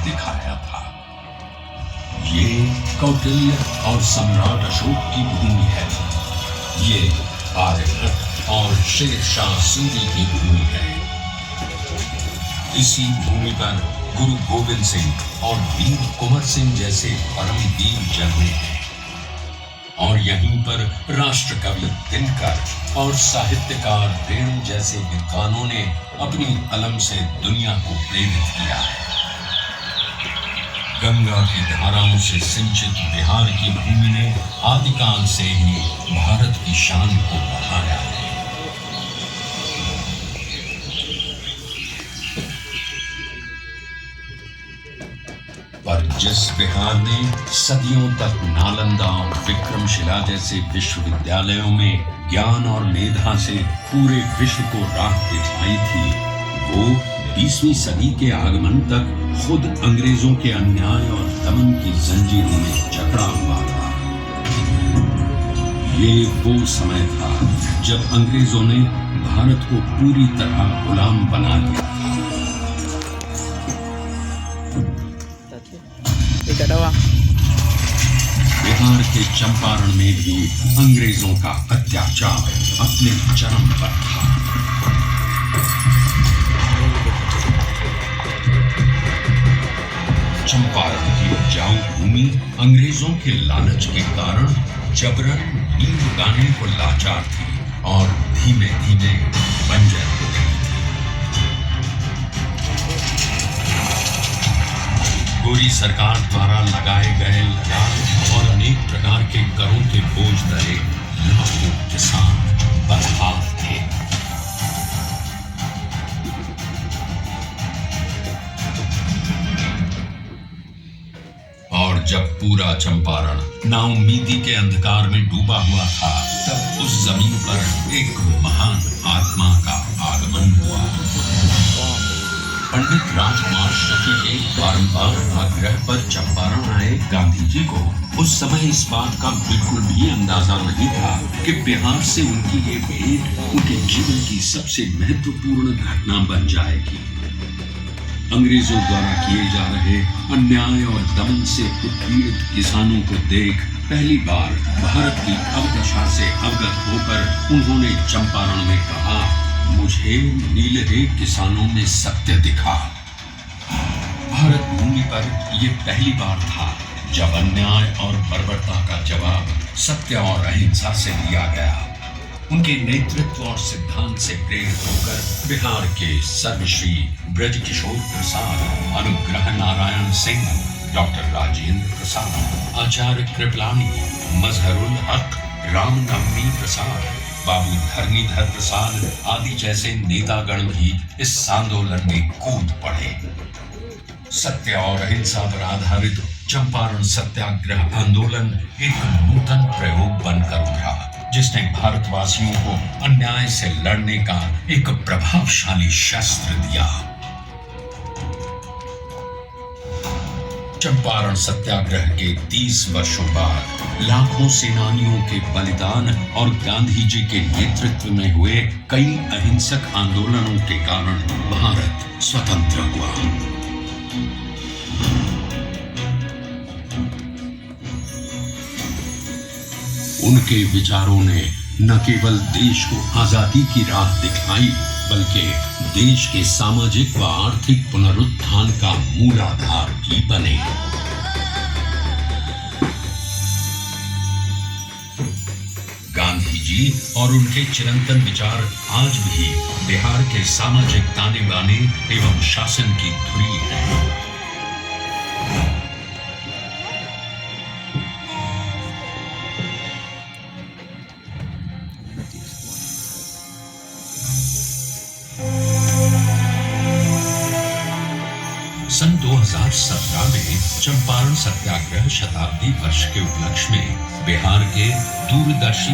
दिखाया था। ये कौटिल्य और सम्राट अशोक की भूमि है। ये आर्यभट्ट और शेर शाह सूरी की भूमि है। इसी भूमि पर गुरु गोविंद सिंह और वीर कुंवर सिंह जैसे परम वीर जन्मे हैं। और यहीं पर राष्ट्र कवि दिनकर और साहित्यकार वेणु जैसे विद्वानों ने अपनी कलम से दुनिया को प्रेरित किया है। गंगा की धाराओं से सिंचित बिहार की भूमि ने आदिकाल से ही भारत की शान को बढ़ाया है। पर जिस बिहार ने सदियों तक नालंदा और विक्रमशिला जैसे विश्वविद्यालयों में ज्ञान और मेधा से पूरे विश्व को राह दिखाई थी, वो 20वीं सदी के आगमन तक खुद अंग्रेजों के अन्याय और दमन की जंजीरों में जकड़ा हुआ था। ये वो समय था जब अंग्रेजों ने भारत को पूरी तरह गुलाम बना दिया था। बिहार के चंपारण में भी अंग्रेजों का अत्याचार अपने चरम पर था। चंपारण की उपजाऊ भूमि अंग्रेजों के लालच के कारण जबरन नींद उगाने को लाचार थी और धीमे धीमे बंजर हो गई। गोरी सरकार द्वारा लगाए गए लगान और अनेक प्रकार के करों के बोझ तले लाखों किसान बदहाल थे। और जब पूरा चंपारण नाउम्मीदी के अंधकार में डूबा हुआ था, तब उस जमीन पर एक महान आत्मा का आगमन हुआ। पंडित राजकुमार शफी के बारंबार आग्रह पर चंपारण आए गांधी जी को उस समय इस बात का बिल्कुल भी अंदाजा नहीं था कि बिहार से उनकी ये भेंट उनके जीवन की सबसे महत्वपूर्ण घटना बन जाएगी। अंग्रेजों द्वारा किए जा रहे अन्याय और दमन से उत्पीड़ित किसानों को देख पहली बार भारत की अवदशा से अवगत होकर उन्होंने चंपारण में कहा, मुझे नीलहे किसानों में सत्य दिखा। भारत भूमि पर यह पहली बार था जब अन्याय और बर्बरता का जवाब सत्य और अहिंसा से दिया गया। उनके नेतृत्व और सिद्धांत से प्रेरित होकर बिहार के सर्वश्री ब्रजकिशोर प्रसाद, अनुग्रह नारायण सिंह, डॉक्टर राजेंद्र प्रसाद, आचार्य कृपलानी, मजहरुल हक, रामनवमी प्रसाद, बाबू धरणीधर प्रसाद आदि जैसे नेतागण भी इस आंदोलन में कूद पड़े। सत्य और अहिंसा पर आधारित चंपारण सत्याग्रह आंदोलन एक नूतन प्रयोग बनकर उभरा, जिसने भारतवासियों को अन्याय से लड़ने का एक प्रभावशाली शस्त्र दिया। चंपारण सत्याग्रह के 30 वर्षों बाद लाखों सेनानियों के बलिदान और गांधी जी के नेतृत्व में हुए कई अहिंसक आंदोलनों के कारण भारत स्वतंत्र हुआ। उनके विचारों ने न केवल देश को आजादी की राह दिखाई, बल्कि देश के सामाजिक व आर्थिक पुनरुत्थान का मूलाधार भी बने। गांधी जी और उनके चिरंतन विचार आज भी बिहार के सामाजिक ताने बाने एवं शासन की धुरी है। सन 2017 में चंपारण सत्याग्रह शताब्दी वर्ष के उपलक्ष्य में बिहार के दूरदर्शी